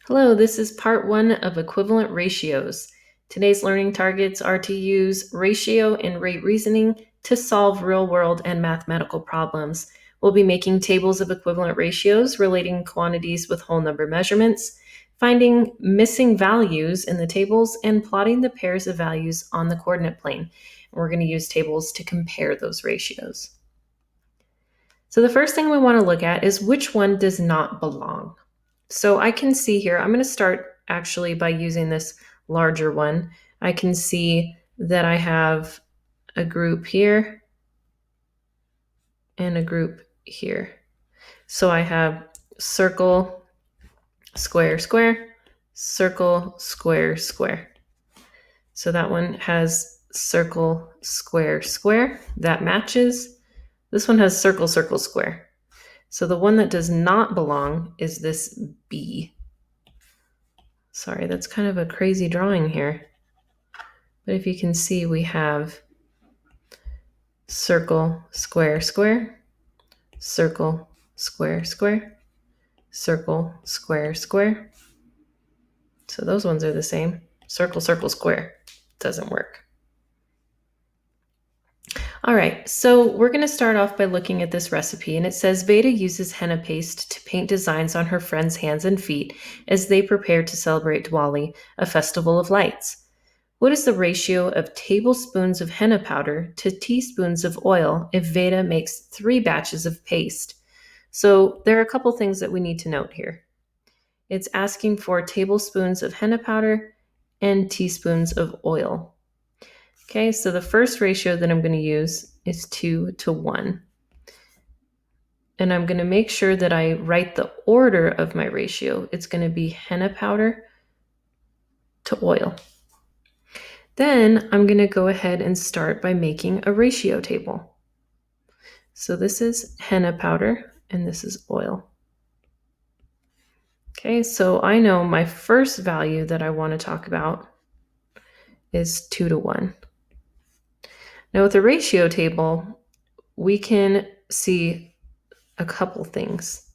Hello, this is part one of equivalent ratios. Today's learning targets are to use ratio and rate reasoning to solve real-world and mathematical problems. We'll be making tables of equivalent ratios relating quantities with whole number measurements, finding missing values in the tables, and plotting the pairs of values on the coordinate plane. We're going to use tables to compare those ratios. So the first thing we want to look at is which one does not belong. So I can see here, I'm going to start actually by using this larger one. I can see that I have a group here and a group here. So I have circle, square, square, circle, square, square. So that one has circle, square, square. That matches. This one has circle, circle, square. So the one that does not belong is this B. Sorry, that's kind of a crazy drawing here. But if you can see, we have circle, square, square, circle, square, square, circle, square, square. So those ones are the same. Circle, circle, square. Doesn't work. All right, so we're going to start off by looking at this recipe, and it says Veda uses henna paste to paint designs on her friends' hands and feet as they prepare to celebrate Diwali, a festival of lights. What is the ratio of tablespoons of henna powder to teaspoons of oil if Veda makes 3 batches of paste? So there are a couple things that we need to note here. It's asking for tablespoons of henna powder and teaspoons of oil. Okay, so the first ratio that I'm going to use is 2 to 1. And I'm going to make sure that I write the order of my ratio. It's going to be henna powder to oil. Then I'm going to go ahead and start by making a ratio table. So this is henna powder and this is oil. Okay, so I know my first value that I want to talk about is 2 to 1. Now with a ratio table, we can see a couple things.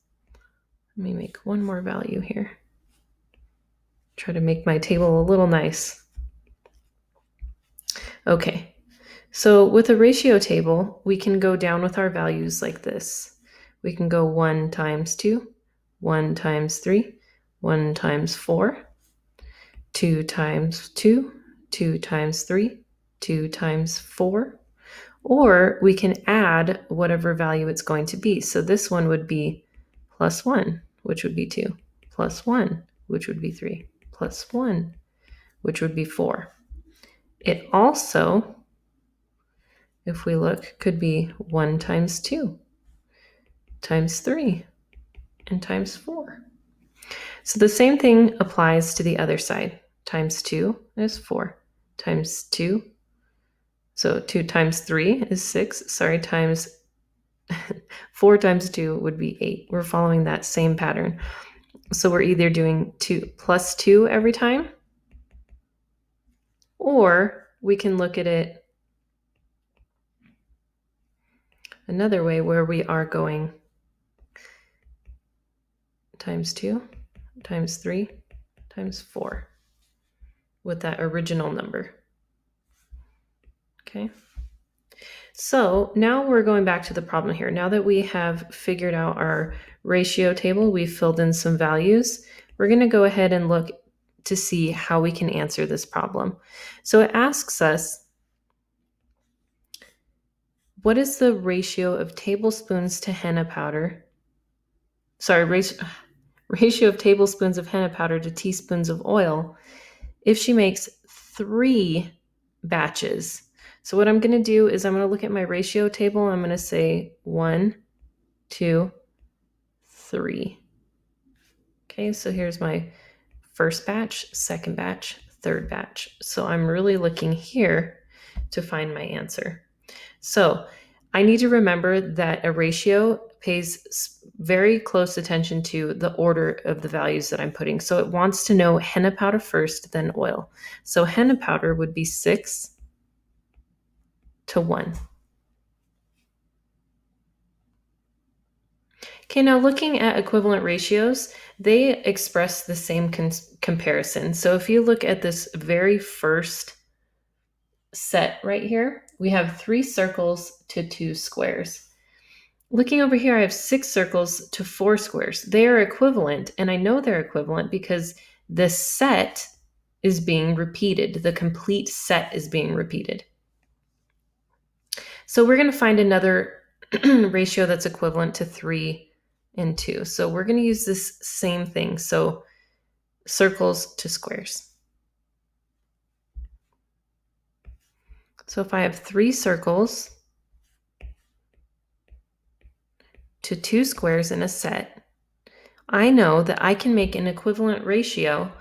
Let me make one more value here. Try to make my table a little nice. Okay, so with a ratio table, we can go down with our values like this. We can go 1 times 2, 1 times 3, 1 times 4, 2 times 2, 2 times 3, 2 times 4, or we can add whatever value it's going to be. So this one would be plus 1, which would be 2, plus 1, which would be 3, plus 1, which would be 4. It also, if we look, could be 1 times 2, times 3, and times 4. So the same thing applies to the other side. Times 2 is 4, times 2. So 2 times 3 is 6. Sorry, times 4 times 2 would be 8. We're following that same pattern. So we're either doing 2 plus 2 every time, or we can look at it another way where we are going times 2, times 3, times 4 with that original number. Okay. So now we're going back to the problem here. Now that we have figured out our ratio table, we've filled in some values, we're going to go ahead and look to see how we can answer this problem. So it asks us, what is the ratio of tablespoons to henna powder? Sorry, ratio of tablespoons of henna powder to teaspoons of oil if she makes 3 batches. So what I'm going to do is I'm going to look at my ratio table. I'm going to say 1, 2, 3. Okay, so here's my first batch, second batch, third batch. So I'm really looking here to find my answer. So I need to remember that a ratio pays very close attention to the order of the values that I'm putting. So it wants to know henna powder first, then oil. So henna powder would be 6 to 1. Okay, now looking at equivalent ratios, they express the same comparison. So if you look at this very first set right here, we have 3 circles to 2 squares. Looking over here, I have 6 circles to 4 squares. They are equivalent, and I know they're equivalent because the set is being repeated. The complete set is being repeated. So we're going to find another ratio that's equivalent to 3 and 2. So we're going to use this same thing. So circles to squares. So if I have 3 circles to 2 squares in a set, I know that I can make an equivalent ratio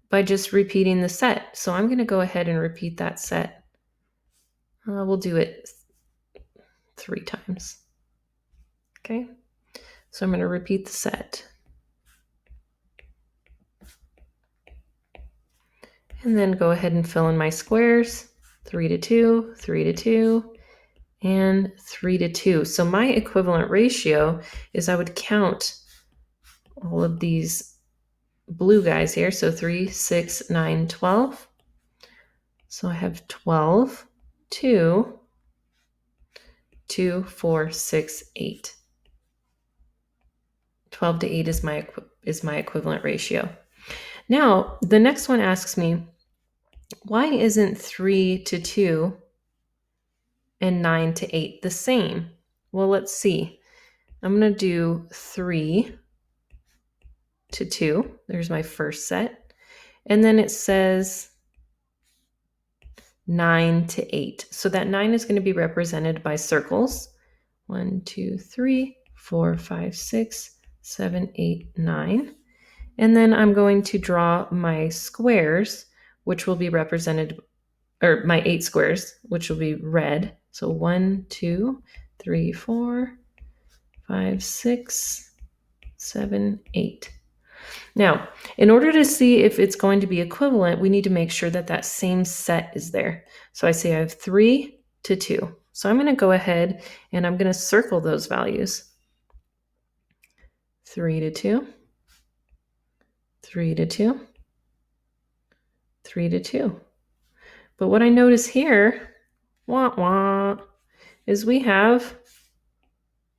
by just repeating the set. So I'm going to go ahead and repeat that set. We'll do it 3 times. Okay, so I'm going to repeat the set. And then go ahead and fill in my squares, 3 to 2, 3 to 2, and 3 to 2. So my equivalent ratio is I would count all of these blue guys here. So 3, 6, 9, 12. So I have 12, 2, 2, 4, 6, 8. 12 to 8 is my equivalent ratio. Now, the next one asks me, why isn't 3 to 2 and 9 to 8 the same? Well, let's see. I'm going to do 3 to 2. There's my first set. And then it says 9 to 8. So that 9 is going to be represented by circles. 1, 2, 3, 4, 5, 6, 7, 8, 9. And then I'm going to draw my squares, which will be represented, or my 8 squares, which will be red. So 1, 2, 3, 4, 5, 6, 7, 8. Now, in order to see if it's going to be equivalent, we need to make sure that that same set is there. So I say I have 3 to 2. So I'm going to go ahead and I'm going to circle those values. 3 to 2, 3 to 2, 3 to 2. But what I notice here, wah, wah, is we have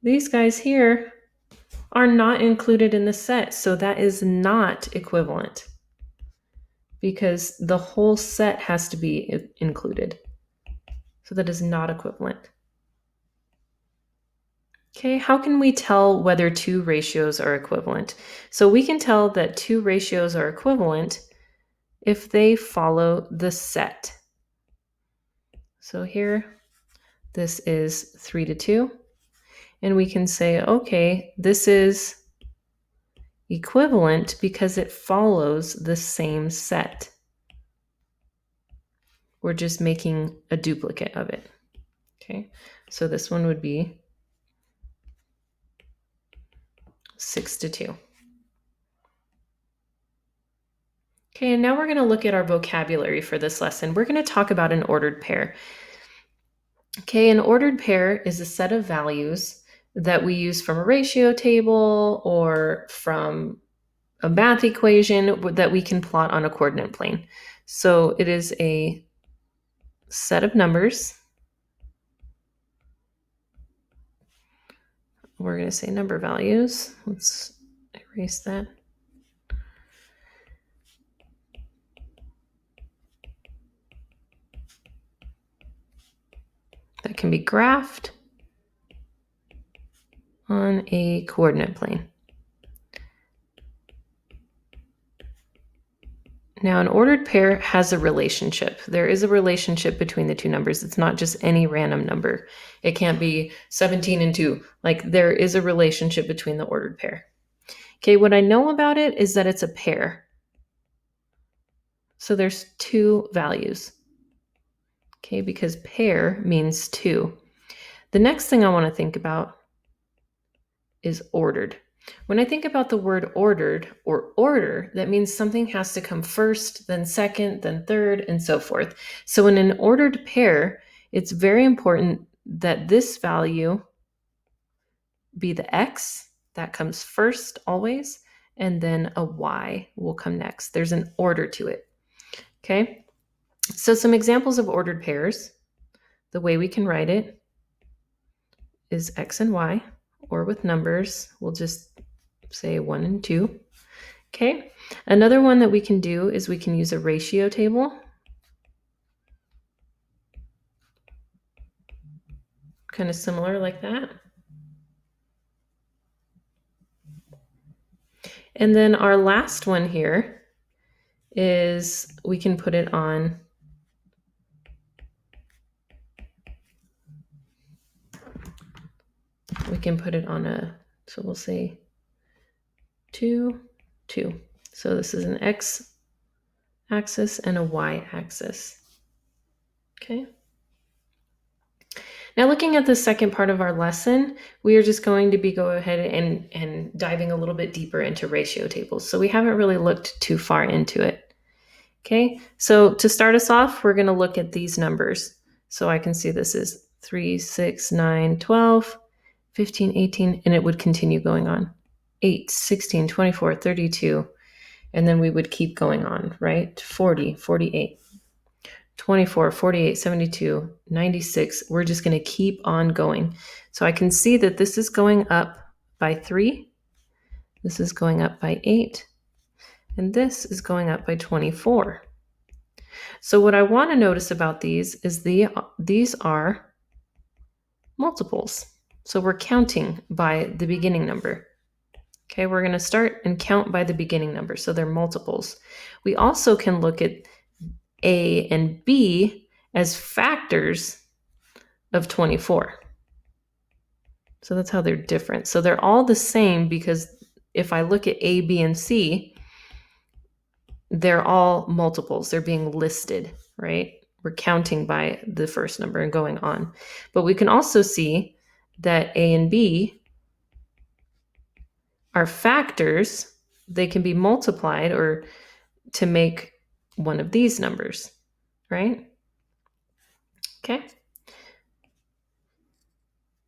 these guys here are not included in the set. So that is not equivalent because the whole set has to be included. So that is not equivalent. Okay, how can we tell whether 2 ratios are equivalent? So we can tell that 2 ratios are equivalent if they follow the set. So here, this is 3 to 2. And we can say, okay, this is equivalent because it follows the same set. We're just making a duplicate of it. Okay, so this one would be 6 to 2. Okay, and now we're going to look at our vocabulary for this lesson. We're going to talk about an ordered pair. Okay, an ordered pair is a set of values that we use from a ratio table or from a math equation that we can plot on a coordinate plane. So it is a set of numbers. We're going to say number values. Let's erase that. That can be graphed on a coordinate plane. Now, an ordered pair has a relationship. There is a relationship between the two numbers. It's not just any random number. It can't be 17 and 2. Like, there is a relationship between the ordered pair. Okay, what I know about it is that it's a pair. So there's 2 values. Okay, because pair means 2. The next thing I want to think about is ordered. When I think about the word ordered or order, that means something has to come first, then second, then third, and so forth. So in an ordered pair, it's very important that this value be the x That comes first always, and then a y will come next. There's an order to it. Okay, so some examples of ordered pairs. The way we can write it is x and y, or with numbers, we'll just say 1 and 2. Okay, another one that we can do is we can use a ratio table. Kind of similar like that. And then our last one here is we can put it on so we'll say 2, 2. So this is an x axis and a y axis. Okay. Now looking at the second part of our lesson, we are just going to go ahead and diving a little bit deeper into ratio tables. So we haven't really looked too far into it. Okay, so to start us off, we're going to look at these numbers. So I can see this is 3, 6, 9, 12, 15, 18, and it would continue going on. 8, 16, 24, 32, and then we would keep going on, right? 40, 48. 24, 48, 72, 96. We're just going to keep on going. So I can see that this is going up by 3. This is going up by 8. And this is going up by 24. So what I want to notice about these is these are multiples. So we're counting by the beginning number. Okay, we're going to start and count by the beginning number. So they're multiples. We also can look at A and B as factors of 24. So that's how they're different. So they're all the same because if I look at A, B, and C, they're all multiples. They're being listed, right? We're counting by the first number and going on. But we can also see that A and B are factors. They can be multiplied or to make one of these numbers, right? Okay.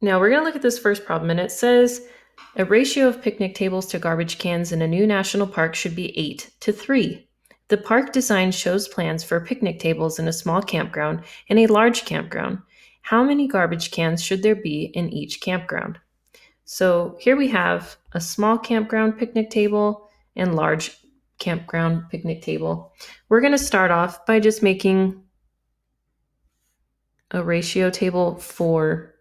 Now we're going to look at this first problem, and it says a ratio of picnic tables to garbage cans in a new national park should be 8 to 3. The park design shows plans for picnic tables in a small campground and a large campground. How many garbage cans should there be in each campground? So here we have a small campground picnic table and large campground picnic table. We're going to start off by just making a ratio table for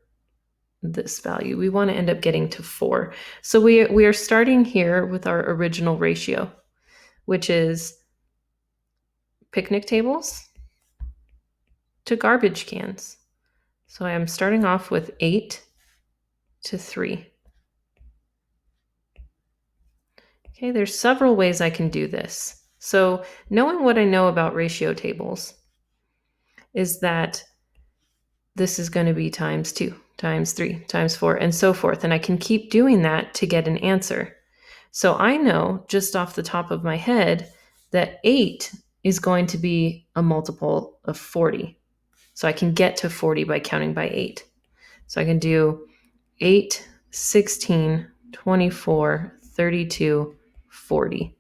this value. We want to end up getting to 4. So we are starting here with our original ratio, which is picnic tables to garbage cans. So I am starting off with 8 to 3. Okay, there's several ways I can do this. So knowing what I know about ratio tables is that this is going to be times 2, times 3, times 4, and so forth. And I can keep doing that to get an answer. So I know just off the top of my head that 8 is going to be a multiple of 40. So I can get to 40 by counting by 8. So I can do 8, 16, 24, 32, 40.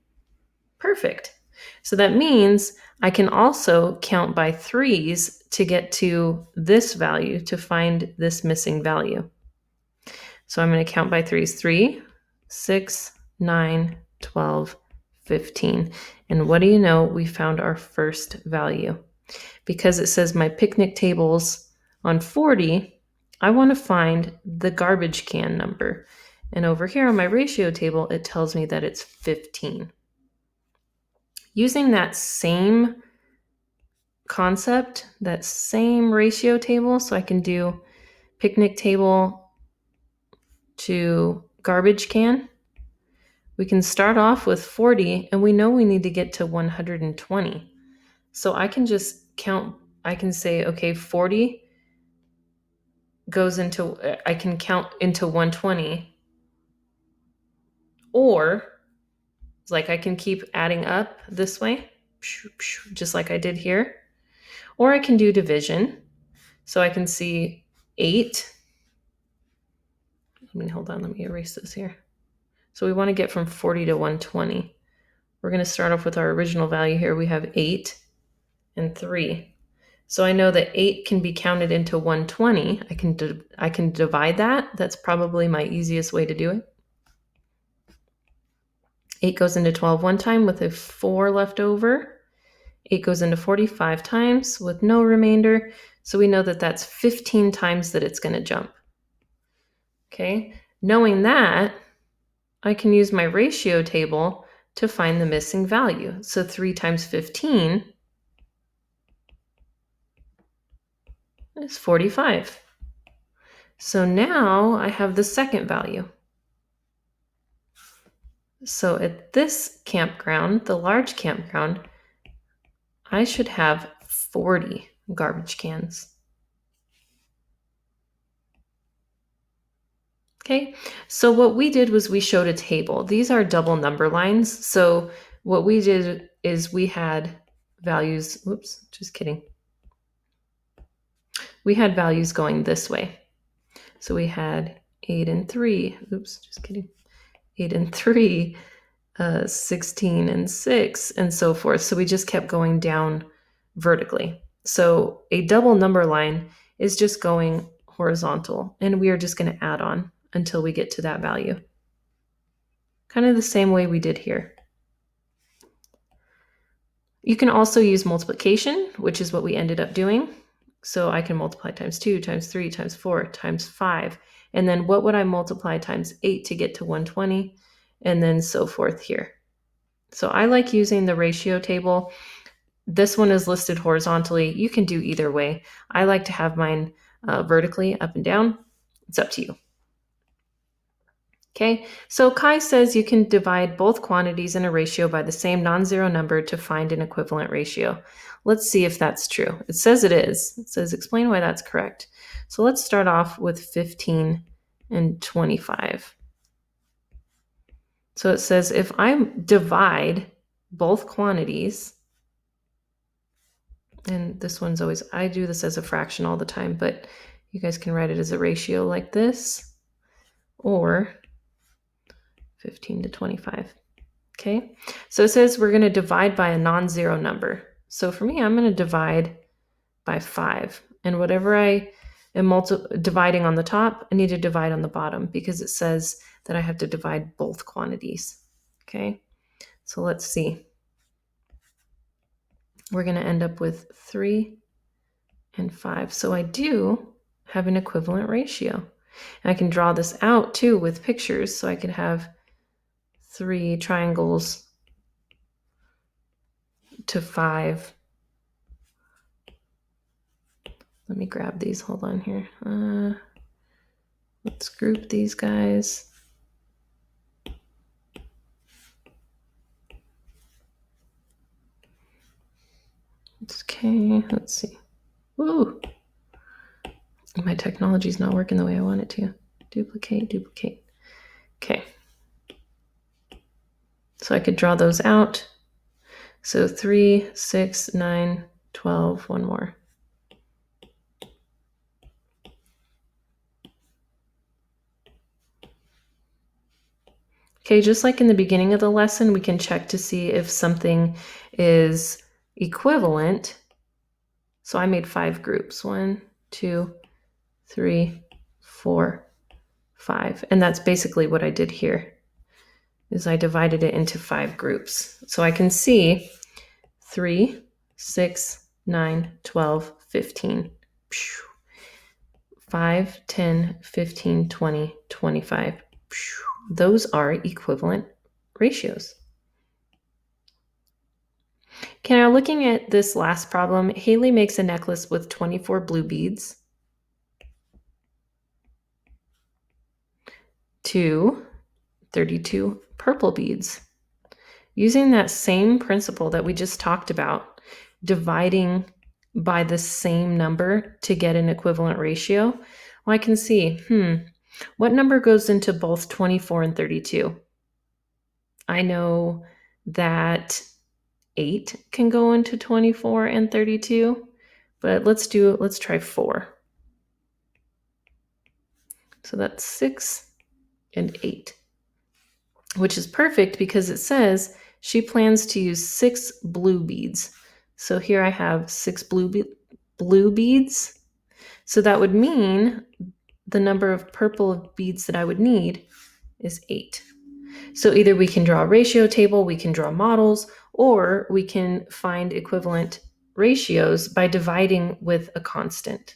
Perfect. So that means I can also count by 3s to get to this value, to find this missing value. So I'm going to count by 3s. 3, 6, 9, 12, 15. And what do you know? We found our first value. Because it says my picnic table's on 40, I want to find the garbage can number. And over here on my ratio table, it tells me that it's 15. Using that same concept, that same ratio table, so I can do picnic table to garbage can, we can start off with 40, and we know we need to get to 120. So I can just count, I can say, okay, 40 goes into, I can count into 120, or it's like I can keep adding up this way, just like I did here. Or I can do division. So I can see 8. Hold on, let me erase this here. So we want to get from 40 to 120. We're going to start off with our original value here. We have 8 and 3. So I know that 8 can be counted into 120. I can divide that. That's probably my easiest way to do it. 8 goes into 12 one time with a 4 left over. 8 goes into 45 times with no remainder. So we know that that's 15 times that it's going to jump. Okay, knowing that, I can use my ratio table to find the missing value. So 3 times 15 is 45. So now I have the second value. So at this campground, the large campground, I should have 40 garbage cans. Okay, so what we did was we showed a table. These are double number lines. So what we did is we had values, whoops, just kidding. We had values going this way. So we had 8 and 3, oops, just kidding, 8 and 3, 16 and 6, and so forth. So we just kept going down vertically. So a double number line is just going horizontal, and we are just going to add on until we get to that value. Kind of the same way we did here. You can also use multiplication, which is what we ended up doing. So I can multiply times 2, times 3, times 4, times 5. And then what would I multiply times 8 to get to 120? And then so forth here. So I like using the ratio table. This one is listed horizontally. You can do either way. I like to have mine vertically up and down. It's up to you. Okay, so Kai says you can divide both quantities in a ratio by the same non-zero number to find an equivalent ratio. Let's see if that's true. It says it is. It says explain why that's correct. So let's start off with 15 and 25. So it says if I divide both quantities, and this one's always, I do this as a fraction all the time, but you guys can write it as a ratio like this, or 15 to 25. Okay, so it says we're going to divide by a non-zero number. So for me, I'm going to divide by 5. And whatever I am dividing on the top, I need to divide on the bottom because it says that I have to divide both quantities. Okay, so let's see. We're going to end up with 3 and 5. So I do have an equivalent ratio. And I can draw this out too with pictures. So I could have 3 triangles to 5. Let me grab these. Hold on here. Let's group these guys. Okay, let's see. Woo! My technology's not working the way I want it to. Duplicate, duplicate. Okay. So I could draw those out. So 3, 6, 9, 12, one more. Okay, just like in the beginning of the lesson, we can check to see if something is equivalent. So I made 5 groups. 1, 2, 3, 4, 5. And that's basically what I did here, is I divided it into 5 groups. So I can see 3, 6, 9, 12, 15. 5, 10, 15, 20, 25. Those are equivalent ratios. Okay, now looking at this last problem, Haley makes a necklace with 24 blue beads, 32 purple beads. Using that same principle that we just talked about, dividing by the same number to get an equivalent ratio, well, I can see, what number goes into both 24 and 32? I know that 8 can go into 24 and 32, but let's try 4. So that's 6 and 8. which is perfect because it says she plans to use 6 blue beads. So here I have 6 blue beads. So that would mean the number of purple beads that I would need is 8. So either we can draw a ratio table, we can draw models, or we can find equivalent ratios by dividing with a constant.